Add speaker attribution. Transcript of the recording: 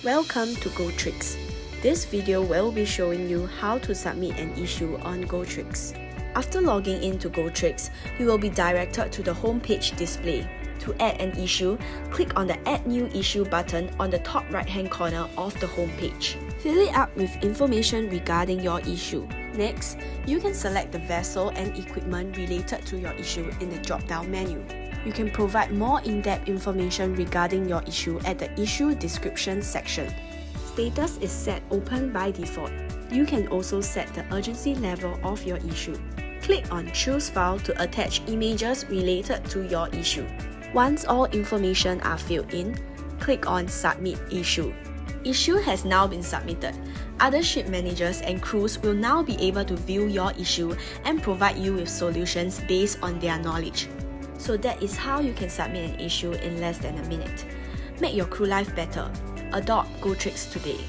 Speaker 1: Welcome to Gotrix. This video will be showing you how to submit an issue on Gotrix. After logging into Gotrix, you will be directed to the homepage display. To add an issue, click on the Add New Issue button on the top right-hand corner of the homepage. Fill it up with information regarding your issue. Next, you can select the vessel and equipment related to your issue in the drop-down menu. You can provide more in-depth information regarding your issue at the Issue Description section. Status is set Open by default. You can also set the urgency level of your issue. Click on Choose File to attach images related to your issue. Once all information are filled in, click on Submit Issue. Issue has now been submitted. Other ship managers and crews will now be able to view your issue and provide you with solutions based on their knowledge. So that is how you can submit an issue in less than a minute. Make your crew life better. Adopt Gotrix today.